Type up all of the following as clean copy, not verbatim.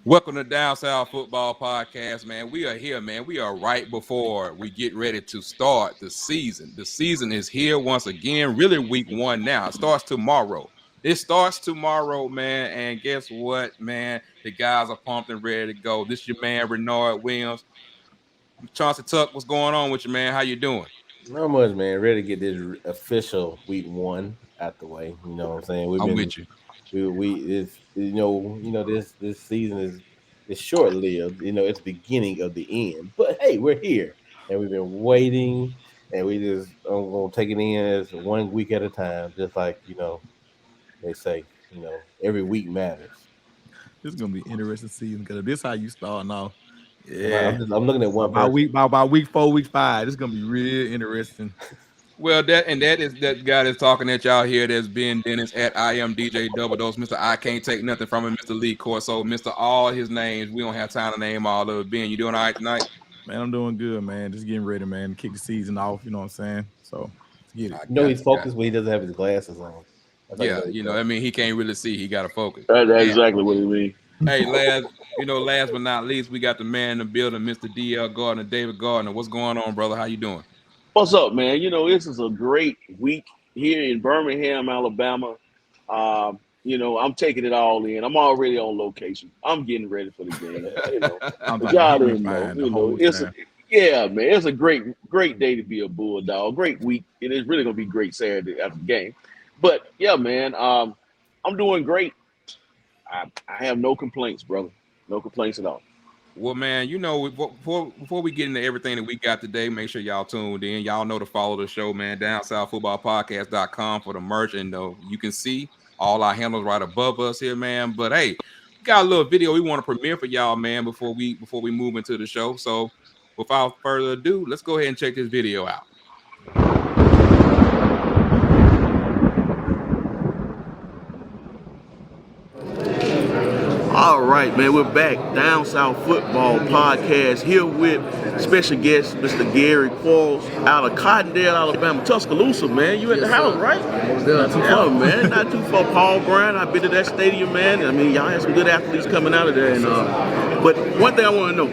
Welcome to Down South Football Podcast, man. We are here, man. We are right before we get ready to start the season. The season is here once again, really week one now. It starts tomorrow. It starts tomorrow, man. And guess what, man? The guys are pumped and ready to go. This is your man, Renard Williams. Chauncey Tuck, what's going on with you, man? How you doing? Not much, man. Ready to get this official week one out the way. You know what I'm saying? I'm with you. We it's this season is short lived. You know, it's the beginning of the end. But hey, we're here and we've been waiting, and we just gonna take it in as 1 week at a time, just like they say. Every week matters. This is gonna be interesting season because this how you start now. Yeah, I'm looking at one by person. week 4, week 5. This is gonna be real interesting. Well, that is that guy that's talking at y'all here. That's Ben Dennis at I am DJ Double Dose. Mr. I can't take nothing from him. Mr. Lee Corso. Mr. All his names. We don't have time to name all of it. Ben, you doing all right tonight? Man, I'm doing good, man. Just getting ready, man, to kick the season off. You know what I'm saying? So let's get it. He's focused when he doesn't have his glasses on. Yeah, I mean, he can't really see. He got to focus. That's exactly what it means. Hey, last but not least, we got the man in the building, Mr. DL Gardner, David Gardner. What's going on, brother? How you doing? What's up, man? This is a great week here in Birmingham, Alabama. I'm taking it all in. I'm already on location. I'm getting ready for the game. Y'all didn't know. It's a great day to be a Bulldog. Great week. It is really gonna be great Saturday after the game. But yeah, man, I'm doing great. I have no complaints, brother. No complaints at all. Well, man, before we get into everything that we got today, make sure y'all tuned in. Y'all know to follow the show, man, downsouthfootballpodcast.com for the merch. And you can see all our handles right above us here, man. But hey, we got a little video we want to premiere for y'all, man, before we move into the show. So without further ado, let's go ahead and check this video out. All right, man, we're back. Down South Football Podcast here with special guest, Mr. Gary Quarles out of Cottondale, Alabama. Tuscaloosa, man. You at the house, right? Not too far, man. Not too far. Paul Brown, I've been to that stadium, man. I mean, y'all had some good athletes coming out of there. But one thing I want to know,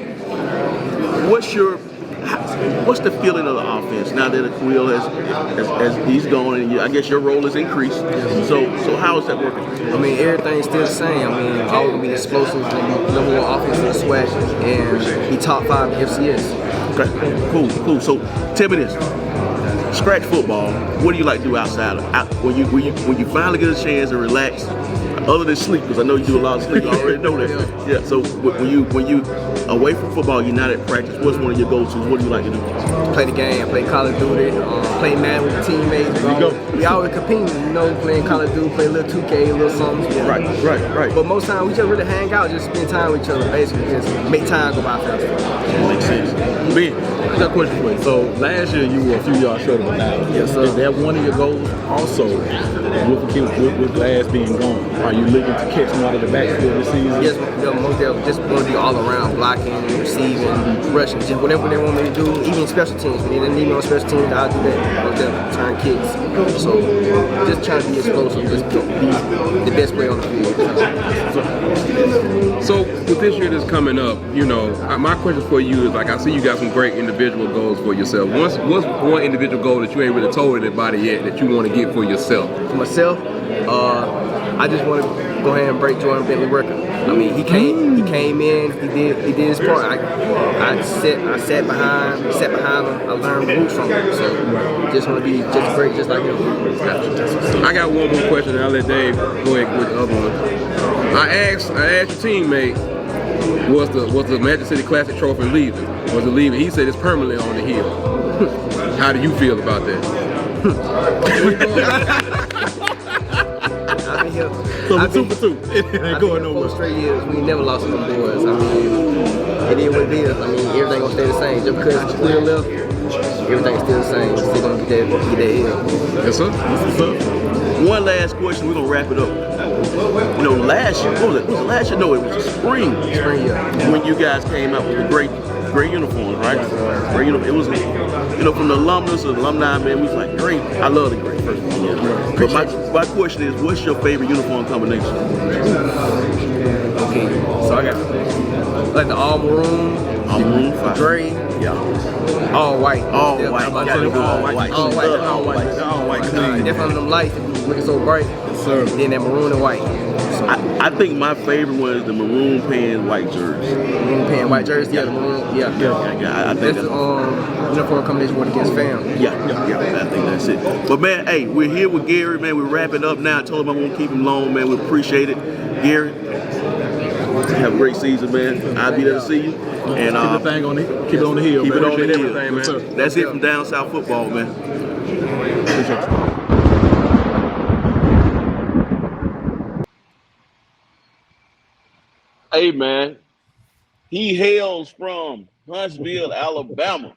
what's the feeling of the offense now that Khalil has he's gone, and I guess your role has increased. So how is that working? I mean, everything's still the same. I mean, always gonna be explosive, number one offense in the SWAC, and be top 5 FCS. Okay, cool. So tell me this: scratch football. What do you like to do outside when you finally get a chance to relax? Other than sleep, because I know you do a lot of sleep. I already know that. Yeah. So when you away from football, you're not at practice. What's one of your go-tos? What do you like to do? Play the game, play Call of Duty, play Madden with the teammates. There you go. We always competing, playing Call of Duty, play a little 2K, a little something. Yeah. Right. But most times we just really hang out, just spend time with each other, basically, just make time go by faster. Makes sense. Ben, I got a question for you. So last year you were a few yards short of a thousand. Yes, sir. Is that one of your goals also with Glass being gone? Are you looking to catch him out of the backfield this season? Yes, most definitely. Just want to be all around, blocking, receiving, rushing, just whatever they want me to do. Even special teams, when they didn't need me on special teams, I'll do that. Most definitely, turn kicks. So just trying to be explosive, just be the best player on the field. So with this year that's coming up, my question for you is, I see you got some great individual goals for yourself. What's one individual goal that you ain't really told anybody yet that you want to get for yourself? For myself, I just want to go ahead and break Jordan Bentley record. I mean, he came in, he did his part. I sat behind him. I learned the roots from him. So just want to be just great, just like him. I got one more question, and I'll let Dave go ahead with the other one. I asked your teammate, was the Magic City Classic trophy leaving? Was it leaving? He said it's permanently on the hill. How do you feel about that? I've been 2 for 2. It ain't going nowhere. 4 straight years. We never lost them boys. I mean, it is what it is. I mean, everything gonna stay the same. Just because Khalil left, everything's still the same. We're still gonna get that hill. Yes, sir. One last question. We're gonna wrap it up. Last year, what was it? Last year? No, it was the spring. Spring, yeah. When you guys came out with the great uniforms, right? Great uniform. It was, from the alumnus or the alumni, man, we was like, great. I love the great first of all. Yeah. But my question is, what's your favorite uniform combination? Okay, So I got like the all maroon, gray, all white. All white. All white. Definitely them lights looking so bright. Sir. Then that maroon and white. I think my favorite one is the maroon pants white jersey. Maroon pant, white jersey. Yeah, the maroon. Yeah. I think That's the uniform combination went against fam. Yeah, I think that's it. But man, hey, we're here with Gary, man. We're wrapping up now. I told him I won't keep him long, man. We appreciate it. Gary, have a great season, man. I'll be there to see you. And keep it on the hill. Keep man. it on the hill. Everything, man. That's it from Down South Football, man. Appreciate you. Hey, man. He hails from Huntsville, Alabama.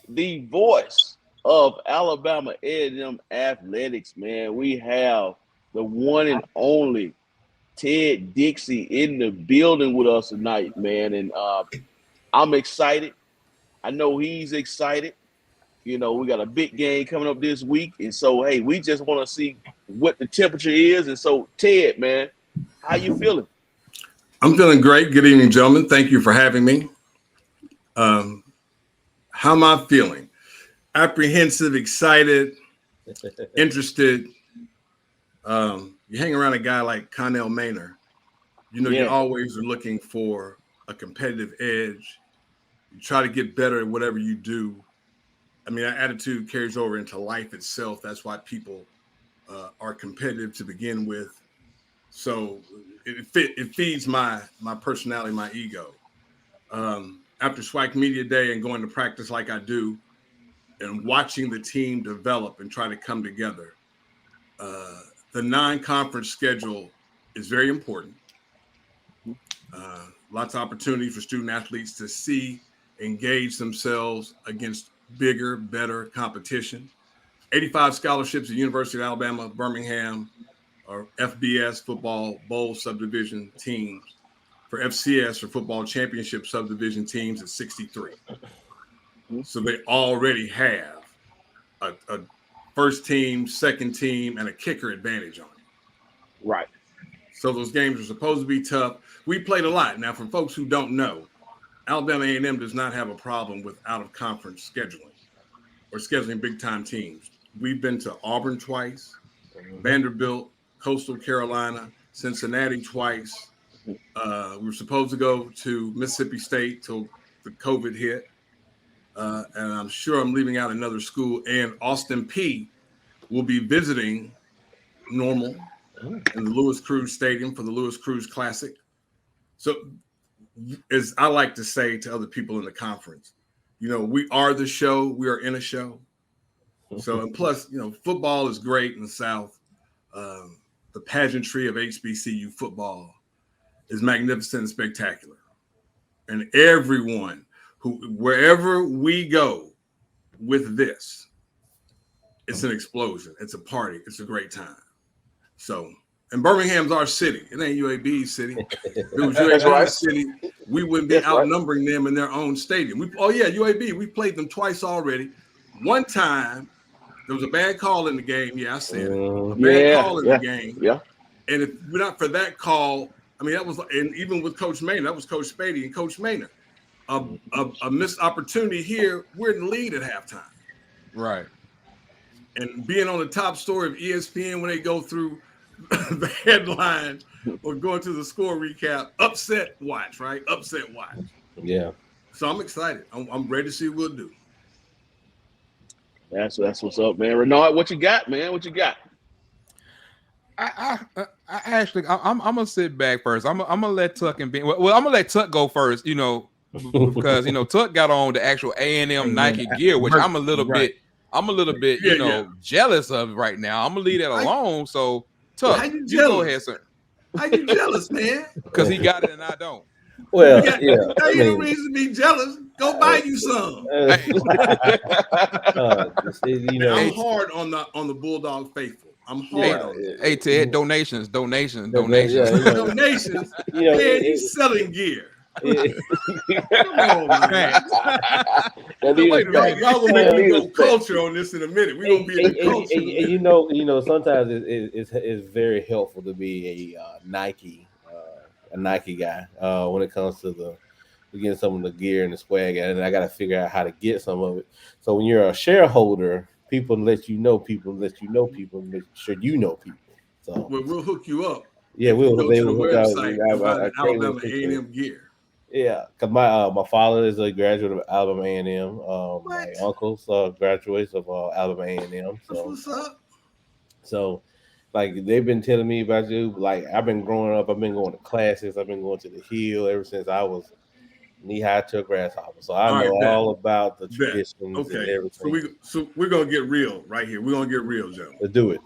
The voice of Alabama A&M athletics, man. We have the one and only Ted Dixie in the building with us tonight, man. And I'm excited. I know he's excited. You know, we got a big game coming up this week. And so, hey, we just want to see what the temperature is. And so, Ted, man, how you feeling? I'm feeling great. Good evening, gentlemen. Thank you for having me. How am I feeling? Apprehensive, excited, interested. You hang around a guy like Connell Maynor, you know, you always are looking for a competitive edge. You try to get better at whatever you do. I mean, that attitude carries over into life itself. That's why people are competitive to begin with. So it feeds my personality, my ego. After SWAC Media Day and going to practice like I do and watching the team develop and try to come together, the non-conference schedule is very important. Lots of opportunity for student athletes to see, engage themselves against bigger, better competition. 85 scholarships at University of Alabama, Birmingham, or FBS football bowl subdivision teams. For FCS or football championship subdivision teams at 63. So they already have a first team, second team, and a kicker advantage on it. Right. So those games are supposed to be tough. We played a lot. Now, for folks who don't know, Alabama A&M does not have a problem with out-of-conference scheduling or scheduling big-time teams. We've been to Auburn twice, Vanderbilt, Coastal Carolina, Cincinnati twice. We were supposed to go to Mississippi State till the COVID hit. And I'm sure I'm leaving out another school. And Austin Peay will be visiting Normal in the Lewis Cruz Stadium for the Lewis Cruz Classic. So as I like to say to other people in the conference, you know, we are the show. We are in a show. So, and plus, you know, football is great in the South. The pageantry of HBCU football is magnificent and spectacular. And everyone wherever we go with this, it's an explosion. It's a party. It's a great time. So, and Birmingham's our city. It ain't UAB's city. If it was UAB's city, we wouldn't be outnumbering them in their own stadium. UAB, we played them twice already. One time, there was a bad call in the game. Yeah, I said it. A bad call in the game. Yeah. And if not for that call, I mean, that was, and even with Coach Maynor, that was Coach Spady and Coach Maynor. A missed opportunity here. We're in the lead at halftime. Right. And being on the top story of ESPN when they go through the headline or going to the score recap, upset watch, right? Upset watch. Yeah. So I'm excited. I'm ready to see what we'll do. That's what's up, man. Renard, what you got, man? What you got? I actually, I'm gonna sit back first. I'm gonna let Tuck and Ben. Well, I'm gonna let Tuck go first. You know, because you know Tuck got on the actual A&M Nike gear, which I'm a little bit, you know, jealous of right now. I'm gonna leave that alone. So Tuck, you go ahead, sir. How you jealous, man? Because he got it and I don't. Well, ain't no reason to be jealous. Go buy you some. You know, I'm hard on the Bulldog faithful. I'm hard on it. Hey Ted, donations. Yeah, Donations. you know, Man, he's selling gear. Come on, man. Wait a minute. Y'all gonna make me go culture on this in a minute. We're gonna be in the culture. And you know, sometimes it's very helpful to be a Nike a Nike guy when it comes to getting some of the gear and the swag, and I got to figure out how to get some of it. So when you're a shareholder, people let you know people, make sure you know people. So We'll hook you up. yeah, if you go they to the will hook out. website and buy the greatly Alabama appreciate it. A&M gear. Yeah, because my father is a graduate of Alabama A&M. My uncle's graduates of Alabama A&M. So That's what's up. So, like they've been telling me about you. Like I've been growing up. I've been going to classes. I've been going to the Hill ever since I was knee high to a grasshopper. So I know all about the traditions and everything. So we're gonna get real right here. We're gonna get real, Joe. Let's do it.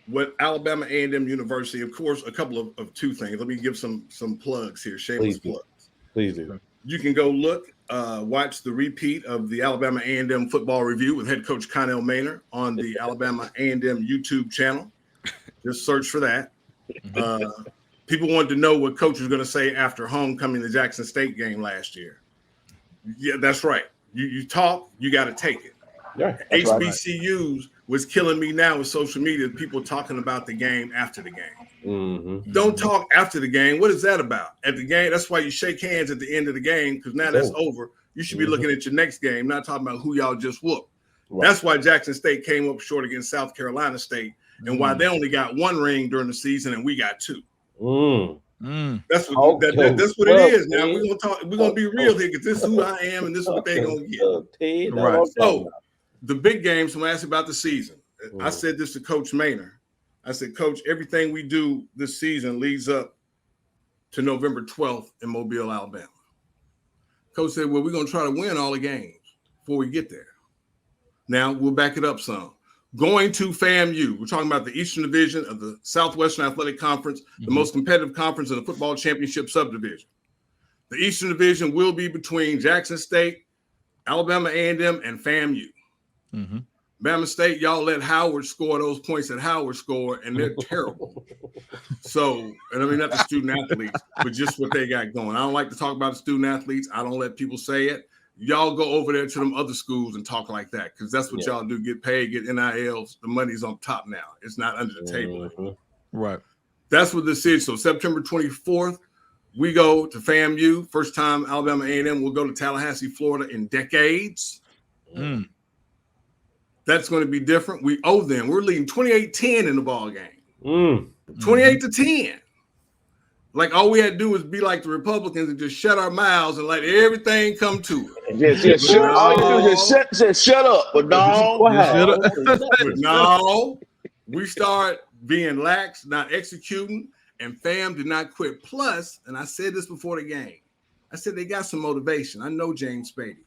What Alabama A&M University, of course, a couple of two things. Let me give some plugs here. Shameless plugs. Please do. You can go look, watch the repeat of the Alabama A&M football review with head coach Connell Maynor on the Alabama A&M YouTube channel. Just search for that. People wanted to know what coach was going to say after homecoming, the Jackson State game last year. Yeah, that's right. You talk, you got to take it. Yeah, HBCUs was killing me now with social media. People talking about the game after the game. Mm-hmm. Don't talk after the game. What is that about? At the game, that's why you shake hands at the end of the game, because now that's over. You should be looking at your next game, not talking about who y'all just whooped. Right. That's why Jackson State came up short against South Carolina State, and why they only got one ring during the season and we got two. That's what it is. Now we're gonna talk. We're gonna be real here, because this is who I am and this is what they're gonna get. Right. So the big games. When I asked about the season, I said this to Coach Maynor. I said, Coach, everything we do this season leads up to November 12th in Mobile, Alabama. Coach said, well, we're going to try to win all the games before we get there. Now, we'll back it up some. Going to FAMU, we're talking about the Eastern Division of the Southwestern Athletic Conference, the most competitive conference in the football championship subdivision. The Eastern Division will be between Jackson State, Alabama A&M, and FAMU. Bama State, y'all let Howard score those points that Howard scored, and they're terrible. So, and I mean, not the student athletes, but just what they got going. I don't like to talk about the student athletes. I don't let people say it. Y'all go over there to them other schools and talk like that, because that's what y'all do, get paid, get NILs. The money's on top now. It's not under the table anymore. Right. That's what this is. So September 24th, we go to FAMU. First time Alabama A&M will go to Tallahassee, Florida in decades. That's going to be different. We owe them. We're leading 28-10 in the ball game. 28-10. Like all we had to do was be like the Republicans and just shut our mouths and let everything come to us. Just shut. All you do is just shut up. But no, we start being lax, not executing, and fam did not quit. Plus, and I said this before the game, I said they got some motivation. I know James Spady.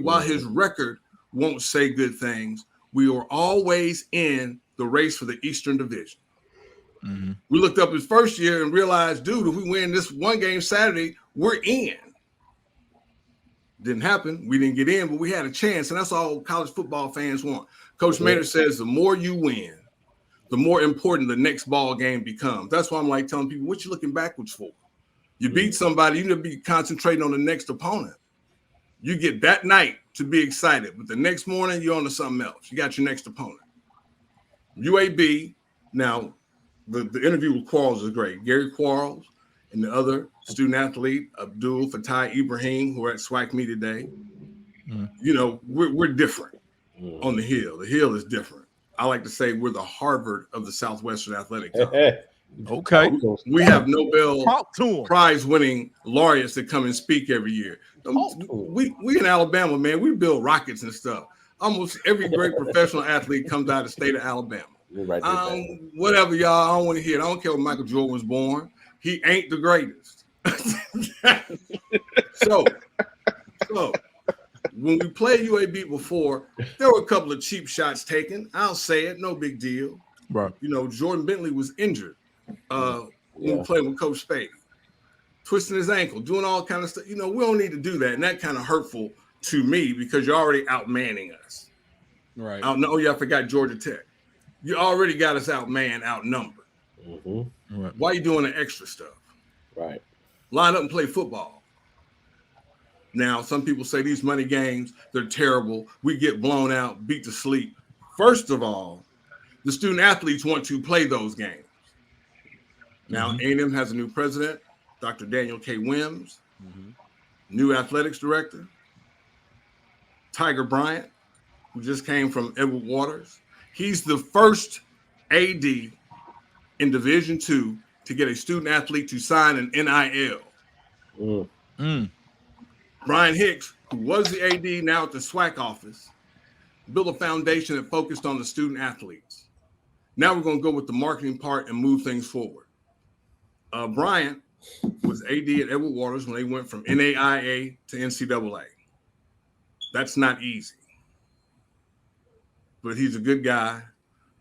While his record won't say good things, we are always in the race for the Eastern Division. We looked up his first year and realized, dude, if we win this one game Saturday, we're in. Didn't happen. We didn't get in, but we had a chance, and that's all college football fans want. Coach Maynor says the more you win, the more important the next ball game becomes. That's why I'm like telling people, what you looking backwards for? You beat somebody, you need to be concentrating on the next opponent. You get that night to be excited, but the next morning you're on to something else. You got your next opponent. UAB, now the interview with Quarles is great. Gary Quarles and the other student athlete, Abdul Fatai Ibrahim, who are at SWAC me today. You know, we're different on the Hill. The Hill is different. I like to say we're the Harvard of the Southwestern Athletic Conference. Okay. We have Nobel Prize-winning laureates that come and speak every year. We in Alabama, man, we build rockets and stuff. Almost every great professional athlete comes out of the state of Alabama. Whatever, y'all, I don't want to hear it. I don't care when Michael Jordan was born. He ain't the greatest. So when we played UAB before, there were a couple of cheap shots taken. I'll say it, no big deal. Right. You know, Jordan Bentley was injured when we played with Coach Spady, twisting his ankle, doing all kind of stuff. You know, we don't need to do that, and that kind of hurtful to me because you're already outmanning us. Right. I forgot Georgia Tech. You already got us outnumbered. Right. Why are you doing the extra stuff? Right. Line up and play football. Now, some people say these money games, they're terrible. We get blown out, beat to sleep. First of all, the student athletes want to play those games. Now, A&M has a new president, Dr. Daniel K. Wims, Mm-hmm. new athletics director, Tiger Bryant, who just came from Edward Waters. He's the first AD in Division II to get a student athlete to sign an NIL. Brian Hicks, who was the AD now at the SWAC office, built a foundation that focused on the student athletes. Now we're going to go with the marketing part and move things forward. Bryant was AD at Edward Waters when they went from NAIA to NCAA. That's not easy. But he's a good guy.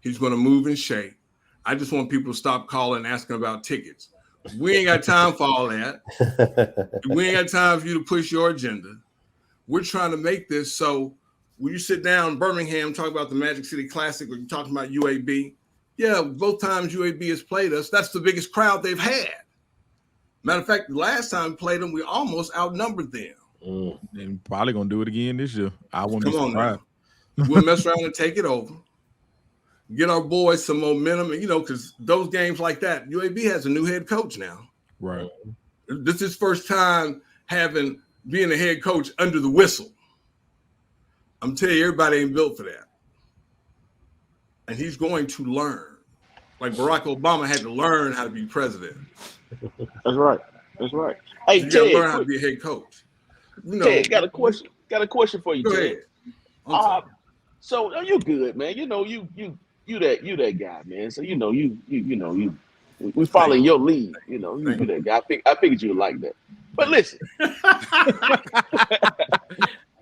He's going to move and shake. I just want people to stop calling and asking about tickets. We ain't got time for all that. We ain't got time for you to push your agenda. We're trying to make this so when you sit down in Birmingham, talk about the Magic City Classic, or you're talking about UAB, yeah, both times UAB has played us, that's the biggest crowd they've had. Matter of fact, the last time we played them, we almost outnumbered them. And probably going to do it again this year. I wouldn't be surprised. We'll mess around and take it over. Get our boys some momentum, and because those games like that, UAB has a new head coach now. Right. This is his first time being a head coach under the whistle. I'm telling you, everybody ain't built for that. And he's going to learn. Like Barack Obama had to learn how to be president. That's right. That's right. Hey, you Ted, got to learn how to be a head coach. Ted, got a question. Got a question for you, Go Ted. ahead. So you good, man? You that guy, man. So we following your lead. You that guy. I figured you would like that. But listen,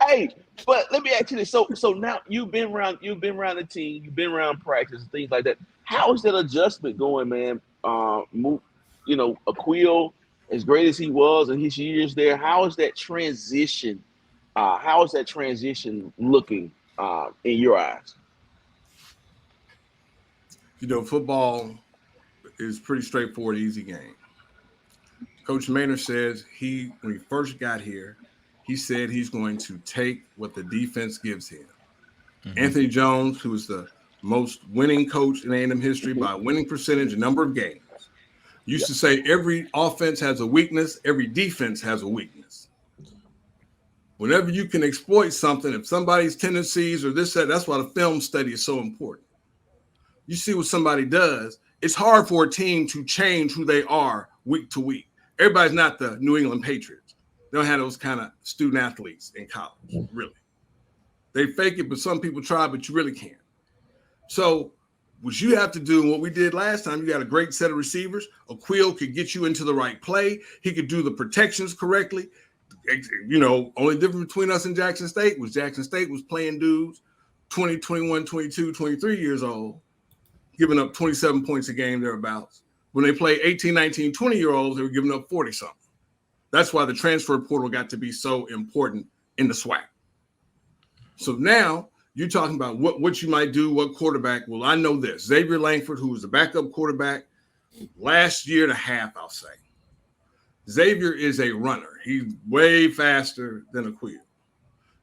hey, but let me ask you this. So now you've been around the team, you've been around practice and things like that. How is that adjustment going, man? Aquil, as great as he was in his years there, how is that transition? How is that transition looking in your eyes? Football is pretty straightforward, easy game. Coach Maynard says when he first got here, he said he's going to take what the defense gives him. Anthony Jones, who is the most winning coach in A&M history by winning percentage, number of games, used to say every offense has a weakness, every defense has a weakness. Whenever you can exploit something, if somebody's tendencies or that's why the film study is so important. You see what somebody does, it's hard for a team to change who they are week to week. Everybody's not the New England Patriots. They don't have those kind of student athletes in college, really. They fake it, but some people try, but you really can't. So what you have to do, and what we did last time, you got a great set of receivers. Aquil could get you into the right play. He could do the protections correctly. Only difference between us and Jackson State was playing dudes 20, 21, 22, 23 years old, giving up 27 points a game thereabouts. When they play 18, 19, 20-year-olds, they were giving up 40-something. That's why the transfer portal got to be so important in the SWAC. So now you're talking about what you might do, what quarterback. Well, I know this. Xavier Langford, who was the backup quarterback last year and a half, I'll say. Xavier is a runner. He's way faster than Aquil.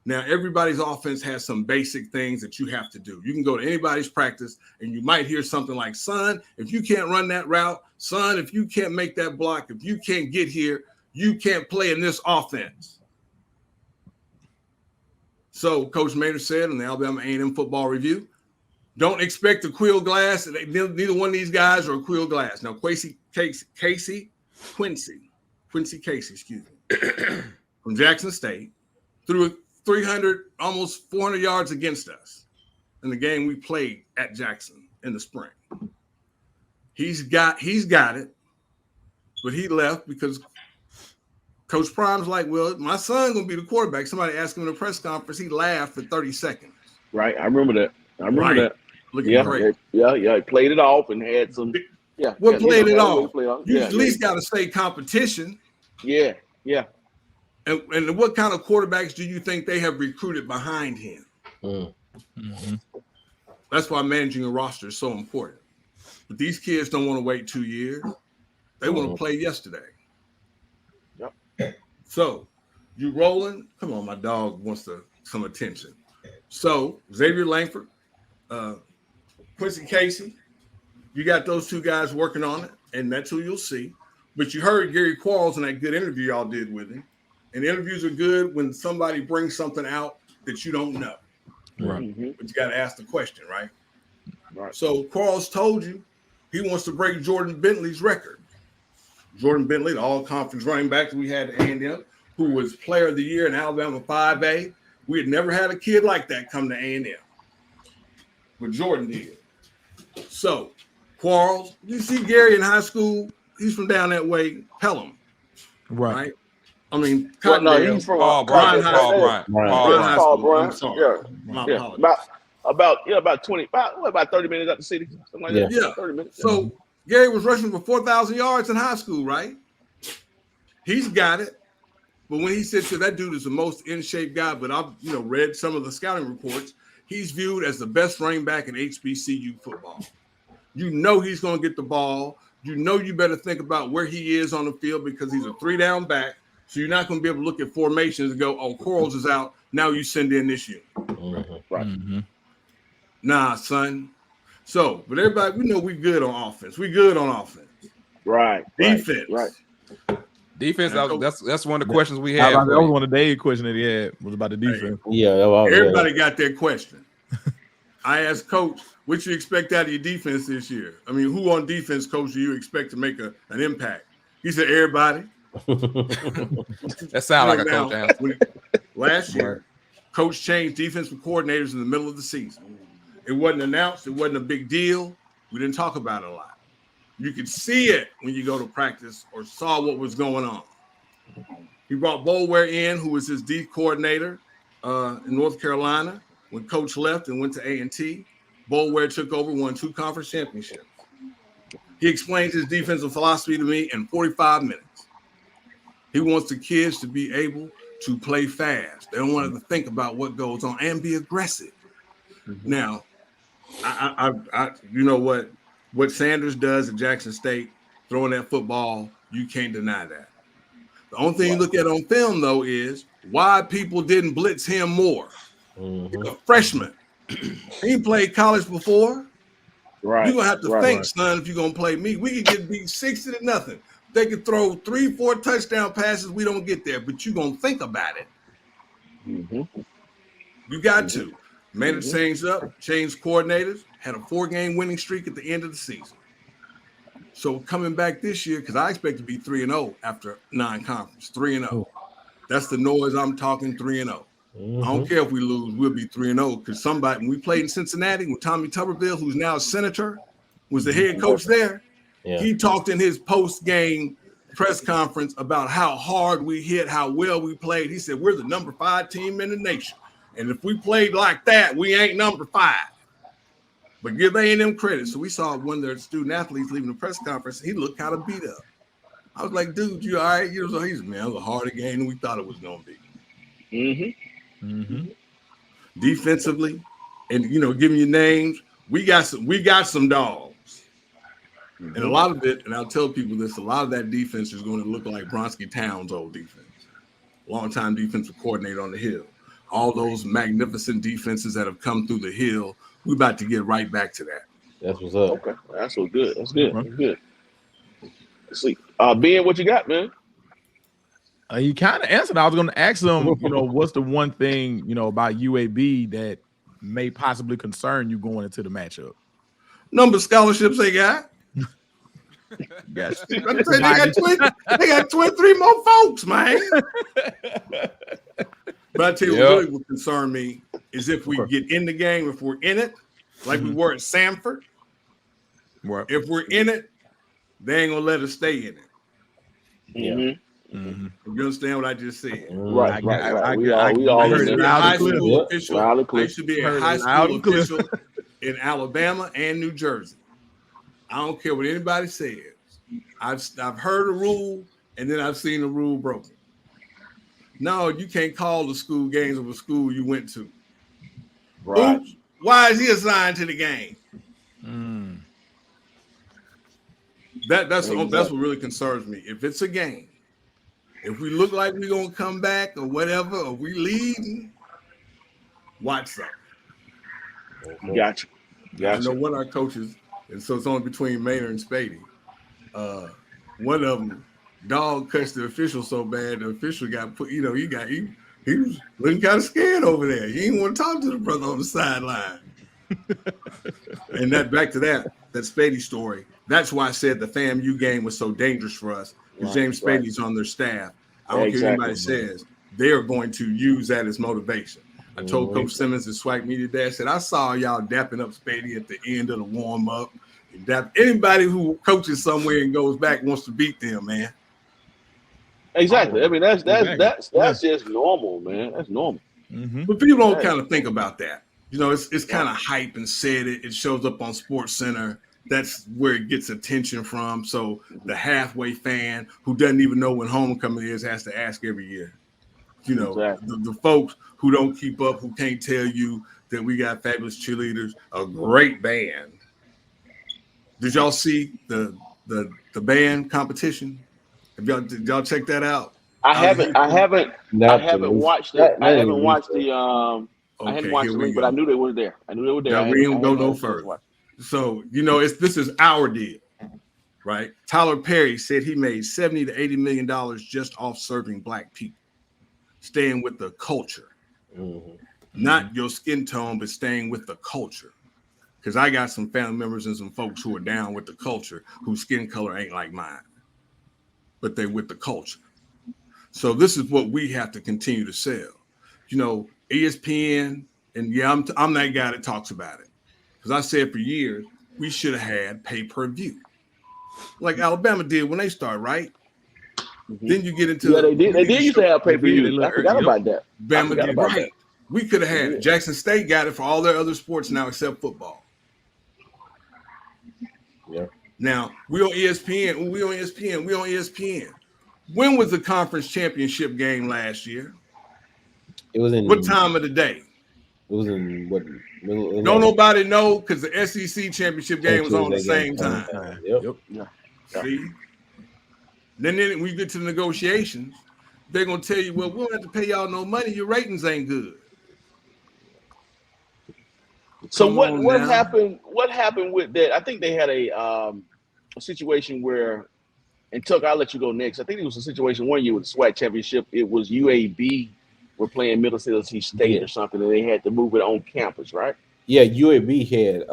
Now, everybody's offense has some basic things that you have to do. You can go to anybody's practice and you might hear something like, son, if you can't run that route, son, if you can't make that block, if you can't get here, you can't play in this offense. So Coach Maynard said in the Alabama A&M Football Review, don't expect Aquil Glass. Neither one of these guys are Aquil Glass. Now, Quincy Casey, from Jackson State, threw 300, almost 400 yards against us in the game we played at Jackson in the spring. He's got it, but he left because Coach Prime's like, well, my son's going to be the quarterback. Somebody asked him in a press conference. He laughed for 30 seconds. Right. I remember that. That. Looking great. Yeah. He played it off and had some. Yeah. What played it off? You at least got to say competition. Yeah. And what kind of quarterbacks do you think they have recruited behind him? That's why managing a roster is so important. But these kids don't want to wait 2 years. They want to play yesterday. Yep. So you rolling? Come on, my dog wants some attention. So Xavier Langford, Quincy Casey, you got those two guys working on it. and that's who you'll see. But you heard Gary Quarles in that good interview y'all did with him. And interviews are good when somebody brings something out that you don't know. Right. But you got to ask the question, right? Right. So Quarles told you he wants to break Jordan Bentley's record. Jordan Bentley, the all-conference running back that we had at A&M, who was player of the year in Alabama 5A. We had never had a kid like that come to A&M. But Jordan did. So, Quarles, you see Gary in high school, he's from down that way, Pelham. Right? I mean, Well, no, Cottondale. he's from Paul Bryan Bryant. High Paul School. Bryant. Right. Paul Bryan Bryant. High Paul School. I'm Bryant. sorry. My Yeah. apologies. About 20, about 30 minutes out the city. Something like that. Yeah. 30 minutes. So Gary was rushing for 4,000 yards in high school, right? He's got it. But when he said to that dude is the most in shape guy, but I've read some of the scouting reports, he's viewed as the best running back in HBCU football. You know he's going to get the ball. You know you better think about where he is on the field because he's a 3-down back. So you're not going to be able to look at formations and go, oh, Quarles is out. Now you send in this unit. Right. Nah, son. So, but everybody, we know we good on offense. We good on offense. Right. Defense. Right. Defense. That's one of the questions we That had. was one of Dave's questions that he had was about the defense. Yeah, Everybody got that question. I asked Coach, what you expect out of your defense this year? I mean, who on defense, Coach, do you expect to make an impact? He said, everybody. That sounds like a coach answer. Last year, Coach changed defensive coordinators in the middle of the season. It wasn't announced. It wasn't a big deal. We didn't talk about it a lot. You could see it when you go to practice or saw what was going on. He brought Boulware in, who was his D coordinator in North Carolina. When Coach left and went to A&T, Boulware took over, won 2 conference championships. He explained his defensive philosophy to me in 45 minutes. He wants the kids to be able to play fast. They don't want to think about what goes on and be aggressive. Now, I you know what Sanders does at Jackson State, throwing that football, you can't deny that. The only thing you look at on film, though, is why people didn't blitz him more. He's a freshman. He played college before. Right. You're going to have to think, son, if you're going to play me. We could get beat 60-0. They could throw 3-4 touchdown passes. We don't get there, but you're going to think about it. You got to. Managed changed up, changed coordinators, had a 4-game winning streak at the end of the season. So coming back this year, because I expect to be 3-0 after non-conference, 3-0. That's the noise I'm talking, 3-0. I don't care if we lose, we'll be 3-0 because somebody, when we played in Cincinnati with Tommy Tuberville, who's now a senator, was the head coach there. Yeah. He talked in his post-game press conference about how hard we hit, how well we played. He said, we're the number 5 team in the nation. And if we played like that, we ain't number 5. But give A&M credit. So we saw one of their student athletes leaving the press conference. He looked kind of beat up. I was like, dude, you all right? He said, man, it was a harder game than we thought it was going to be. Defensively, and giving you names, we got some dogs. And a lot of it, and I'll tell people this, a lot of that defense is going to look like Bronski Town's old defense. Longtime defensive coordinator on the Hill. All those magnificent defenses that have come through the Hill, we're about to get right back to that. That's what's up. Okay, that's so good. That's good. That's good. Let's see. Ben, what you got, man? You kind of answered. I was going to ask him, what's the one thing, about UAB that may possibly concern you going into the matchup? Number of scholarships they got. Yes. They got 23 more folks, man. But I tell you what really would concern me is if we get in the game, if we're in it, like we were at Samford. Right. If we're in it, they ain't gonna let us stay in it. Yeah. You understand what I just said? Right. We I all used to be a high school clear. official. Loud and I clear. used to be a high school official in Alabama and New Jersey. I don't care what anybody says. I've heard a rule and then I've seen the rule broken. No, you can't call the school games of a school you went to. Right. Oops, why is he assigned to the game? That's what really concerns me. If it's a game, if we look like we're gonna come back or whatever, or we lead, watch something. Gotcha. I know one of our coaches, and so it's only between Maynard and Spady. One of them, dog cussed the official so bad, the official got put. He was looking kind of scared over there. He didn't want to talk to the brother on the sideline. And that back to that Spady story. That's why I said the FAMU game was so dangerous for us because James Spady's on their staff. I don't care what anybody says. They're going to use that as motivation. I told Coach Simmons at SWAC Media Day, I said, I saw y'all dapping up Spady at the end of the warm-up. Anybody who coaches somewhere and goes back wants to beat them, man. Exactly. I mean, that's just normal, man. That's normal. Mm-hmm. But people don't kind of think about that. It's kind of hype and said it. It shows up on Sports Center. That's where it gets attention from. So the halfway fan who doesn't even know when homecoming is has to ask every year. The folks who don't keep up, who can't tell you that we got fabulous cheerleaders, a great band. Did y'all see the band competition? Did y'all check that out? I haven't watched it. I haven't watched the I hadn't watched the link, but I knew they were there. Now, we don't go no further. So, this is our deal, right? Tyler Perry said he made $70 to $80 million just off serving Black people, staying with the culture, not your skin tone, but staying with the culture. Because I got some family members and some folks who are down with the culture, whose skin color ain't like mine, but they're with the culture. So this is what we have to continue to sell. ESPN, and I'm that guy that talks about it. Because I said for years, we should have had pay-per-view. Like Alabama did when they started, right? Mm-hmm. Then you get into they did used to have pay-per-view. I forgot about that. Bama did right. We could have had it. Jackson State got it for all their other sports now except football. Yeah. Now we on ESPN. We on ESPN. When was the conference championship game last year? It was in what time of the day? It was in what? Don't nobody know because the SEC championship game was on the same time. Yep. Yeah. See? Then when you get to the negotiations, they're gonna tell you, well, we don't have to pay y'all no money. Your ratings ain't good. So what happened? What happened with that? I think they had a situation where, and Tuck, I'll let you go next. I think it was a situation one year with the SWAC championship. It was UAB were playing Middle Tennessee State or something, and they had to move it on campus, right? Yeah, UAB had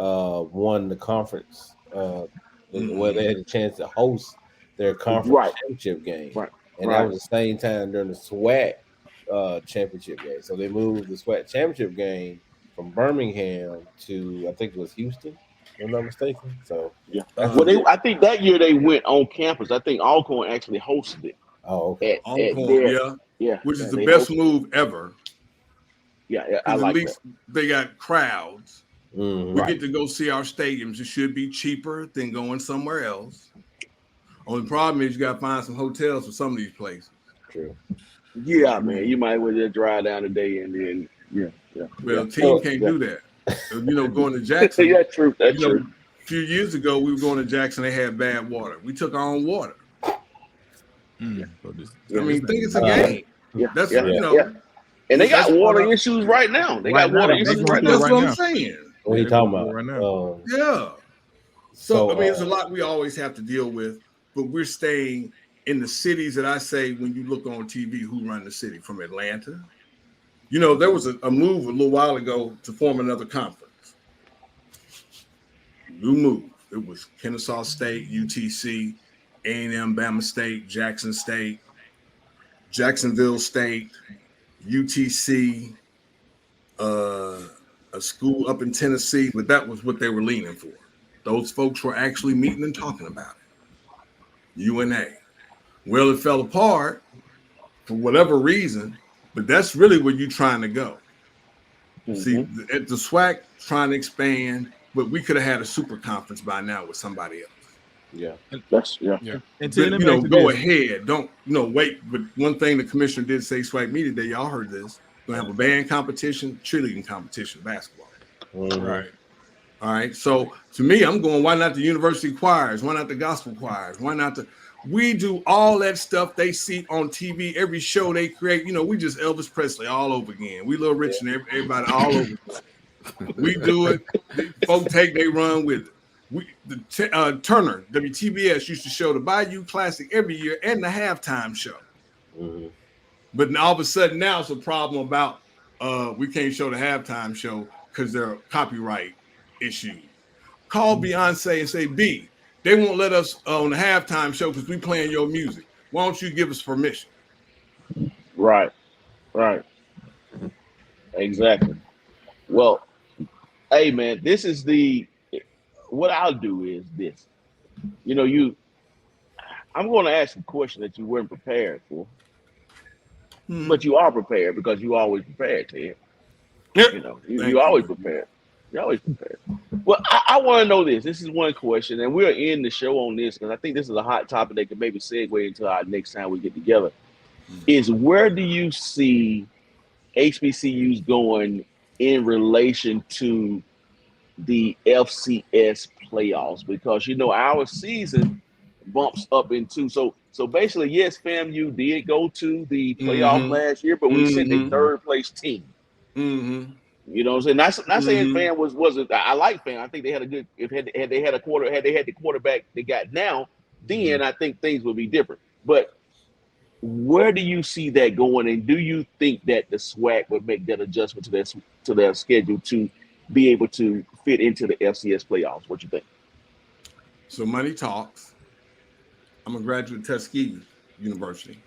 won the conference where they had a chance to host their conference championship game. Right. And that was the same time during the SWAC championship game. So they moved the SWAC championship game from Birmingham to, I think it was Houston, if I'm not mistaken. So yeah. I think that year they went on campus. I think Alcorn actually hosted it. Oh, okay. Alcorn, yeah. Which is the best move ever. Yeah, I like at least that. They got crowds. Mm-hmm. We get to go see our stadiums. It should be cheaper than going somewhere else. Only problem is you got to find some hotels for some of these places. True. Yeah, man. You might want to drive down today and then Well, team can't do that. Going to Jackson. Yeah, true. That's true. A few years ago, we were going to Jackson. They had bad water. We took our own water. Mm. I mean, think it's a game. That's And they got water issues right now. They got water issues right now. That's what I'm saying. What are you talking about? Right now. Yeah. So I mean, there's a lot we always have to deal with, but we're staying in the cities that I say when you look on TV, who run the city from Atlanta. There was a move a little while ago to form another conference. New move. It was Kennesaw State, UTC, A&M, Bama State, Jackson State, Jacksonville State, UTC, a school up in Tennessee, but that was what they were leaning for. Those folks were actually meeting and talking about it. UNA. Well, it fell apart for whatever reason, but that's really where you're trying to go. Mm-hmm. See, at the SWAC trying to expand, but we could have had a super conference by now with somebody else. Yeah. And but, go ahead. Don't wait. But one thing the commissioner did say, SWAC Media Day, y'all heard this. We're gonna have a band competition, cheerleading competition, basketball. Mm-hmm. Right. All right. So to me, I'm going, why not the university choirs? Why not the gospel choirs? Why not we do all that stuff they see on TV, every show they create. We just Elvis Presley all over again. We Little Rich and everybody all over. We do it. Folks they run with it. Turner, WTBS used to show the Bayou Classic every year and the halftime show. Mm-hmm. But all of a sudden now it's a problem about we can't show the halftime show because there are copyright issues. Call Beyonce and say, B, they won't let us on the halftime show because we playing your music. Why don't you give us permission? Right. Exactly. Well, hey man, this is what I'll do is this. I'm going to ask a question that you weren't prepared for, but you are prepared because you always prepared, Ted. Yep. You always prepared. You're always prepared. Well, I want to know this. This is one question, and we'll end the show on this because I think this is a hot topic that can maybe segue into our next time we get together. Is where do you see HBCUs going in relation to the FCS playoffs? Because our season bumps up into so basically, yes, FAMU did go to the playoff last year, but we sent a third place team. Mm-hmm. You know what I'm saying? Not saying FAM wasn't. I like FAM. I think they had a good. Had they had the quarterback they got now, then I think things would be different. But where do you see that going, and do you think that the SWAC would make that adjustment to their schedule to be able to fit into the FCS playoffs? What you think? So money talks. I'm a graduate of Tuskegee University.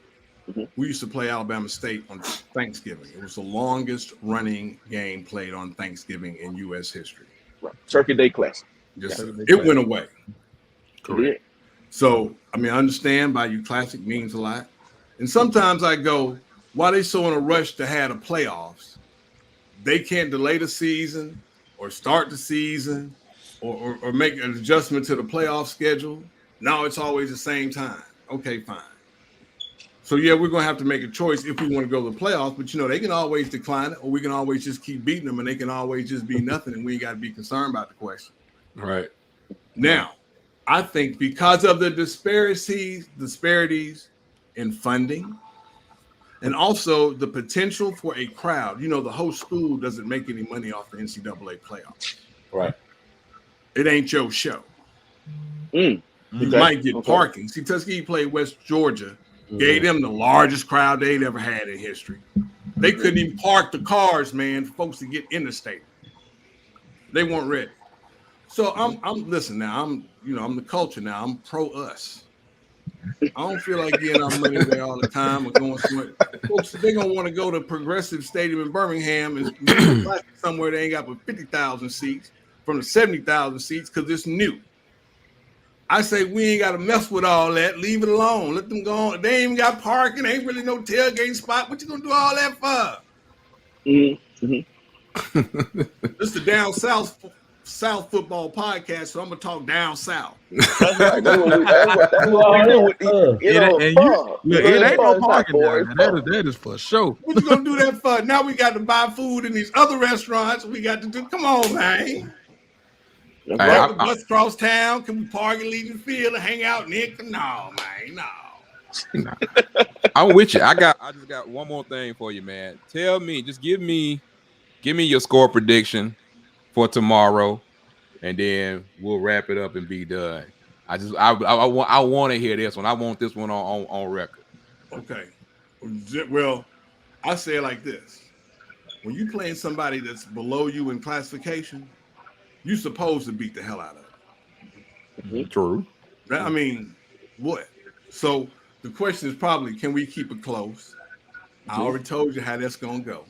We used to play Alabama State on Thanksgiving. It was the longest running game played on Thanksgiving in U.S. history. Right. Turkey Day Classic. Yes, it went away. Correct. So, I understand Bayou Classic means a lot. And sometimes I go, why they so in a rush to have the playoffs? They can't delay the season or start the season or make an adjustment to the playoff schedule. Now it's always the same time. Okay, fine. So, yeah, we're going to have to make a choice if we want to go to the playoffs. But, they can always decline it, or we can always just keep beating them, and they can always just be nothing, and we ain't got to be concerned about the question. Right. Now, I think because of the disparities in funding and also the potential for a crowd, the whole school doesn't make any money off the NCAA playoffs. Right. It ain't your show. Okay. You might get parking. See, Tuskegee played West Georgia. Gave them the largest crowd they'd ever had in history. They couldn't even park the cars, man, for folks to get in the stadium. They weren't ready. So I'm listen now. I'm the culture now. I'm pro us. I don't feel like getting our money there all the time or going somewhere. Folks, they're gonna want to go to Progressive Stadium in Birmingham and somewhere they ain't got but 50,000 seats from the 70,000 seats because it's new. I say we ain't got to mess with all that. Leave it alone. Let them go on. They ain't even got parking. Ain't really no tailgate spot. What you gonna do all that for? This is the Down South football podcast, so I'm gonna talk down south. That's right. That's what we do with it ain't no parking there. That is for sure. What you gonna do that for? Now we got to buy food in these other restaurants. We got to do. Come on, man. Ride the bus across town. Can we park and leave the field and hang out? Nick? No, man, no. I'm with you. I just got one more thing for you, man. Tell me, just give me your score prediction for tomorrow, and then we'll wrap it up and be done. I want to hear this one. I want this one on record. Okay. Well, I say it like this: when you playing somebody that's below you in classification, you're supposed to beat the hell out of them. True. What? So the question is probably, can we keep it close? I already told you how that's gonna go.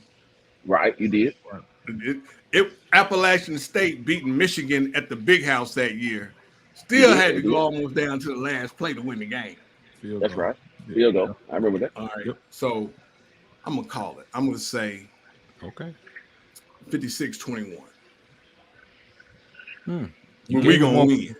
Right, you did. Appalachian State beating Michigan at the Big House that year, still had to go almost down to the last play to win the game. That's right. Field goal. I remember that. All right. So I'm gonna call it. I'm gonna say 56-21. We gonna win.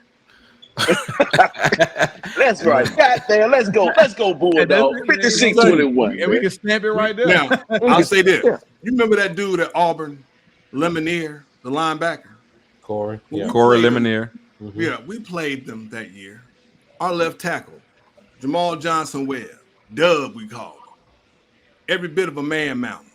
That's right. God damn, let's go. Let's go, Bulldog. 56-21. And we can stamp it right there. Now, I'll say this. You remember that dude at Auburn, Lemonier, the linebacker? Corey Lemonier. Yeah, we played them that year. Our left tackle, Jamal Johnson Webb, Dub, we called him. Every bit of a man mountain.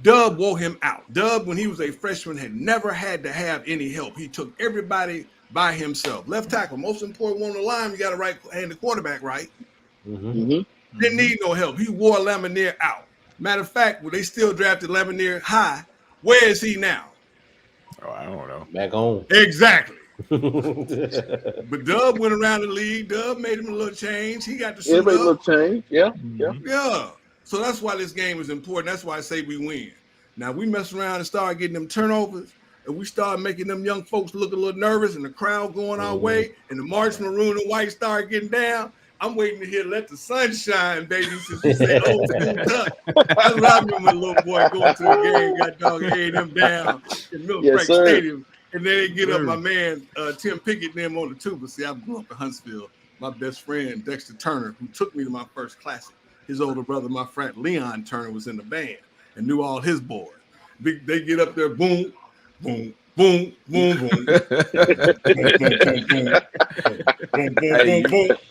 Dub wore him out. Dub, when he was a freshman, had never had to have any help. He took everybody by himself. Left tackle, most important one on the line. You got to right-hand the quarterback, right? Mm-hmm. Didn't need no help. He wore Laminier out. Matter of fact, when they still drafted Laminier high, where is he now? Oh, I don't know. Back home. Exactly. But Dub went around the league. Dub made him a little change. He got the Yeah, suit made a little up. change. Yeah, Yeah. So that's why this game is important. That's why I say we win. Now we mess around and start getting them turnovers, and we start making them young folks look a little nervous, and the crowd going our way, and the March maroon and white start getting down. I'm waiting to hear "Let the Sun Shine," baby. Since you say old school cut, that's what I remember. Little boy going to the game, got dog A&M down in Mill Yes, Frank sir. Stadium, and then they get up my man Tim Pickett and them on the tuba. See, I grew up in Huntsville. My best friend Dexter Turner, who took me to my first classic, his older brother, my friend Leon Turner, was in the band and knew all his boys. They get up there, boom, boom, boom, boom, boom.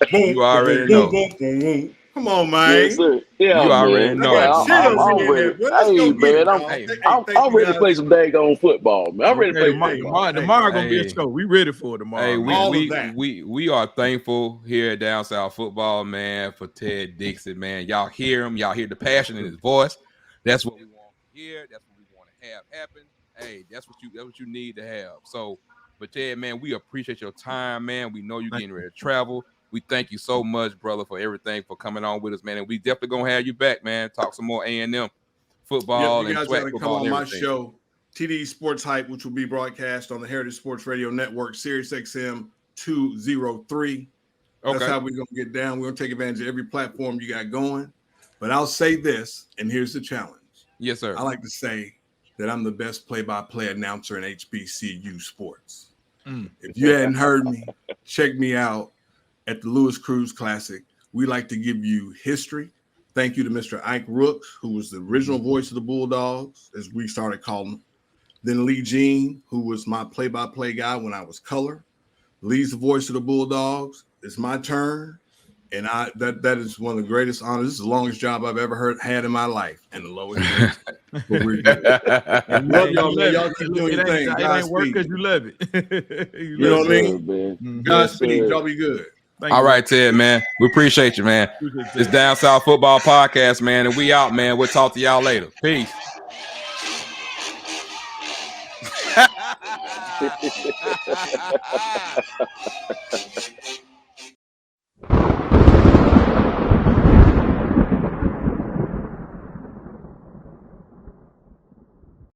You already know. Come on, man. Yes, sir. Yeah, You already man. know. I got Yeah, chills I'm in ready. there. Well, let's go get it, dog. I'm ready to play some daggone football, man. I'm ready to play football. Tomorrow gonna be a show. We ready for it tomorrow. Hey, we are thankful here at Down South Football, man, for Ted Dixie, man. Y'all hear him. Y'all hear the passion in his voice. That's what we want to hear. That's what we want to have happen. Hey, that's what you need to have. So, but Ted, man, we appreciate your time, man. We know you're getting ready to travel. We thank you so much, brother, for everything, for coming on with us, man. And we definitely gonna have you back, man. Talk some more A&M football you guys and SWAC gotta come football on and my everything. show, TD Sports Hype, which will be broadcast on the Heritage Sports Radio Network, Sirius XM 203. That's how we're gonna get down. We're gonna take advantage of every platform you got going. But I'll say this, and here's the challenge. Yes, sir. I like to say that I'm the best play-by-play announcer in HBCU sports. If you hadn't heard me, check me out at the Lewis Cruz Classic. We like to give you history. Thank you to Mr. Ike Rooks, who was the original voice of the Bulldogs, as we started calling him. Then Lee Jean, who was my play-by-play guy when I was color. Lee's the voice of the Bulldogs. It's my turn. And that is one of the greatest honors. This is the longest job I've ever had in my life, and the lowest. But we're good. Love y'all, man. Y'all keep doing your thing. It ain't work because you love it. You know what I mean? Godspeed. Y'all be good. All right, Ted, man. We appreciate you, man. It's Down South Football Podcast, man, and we out, man. We'll talk to y'all later. Peace.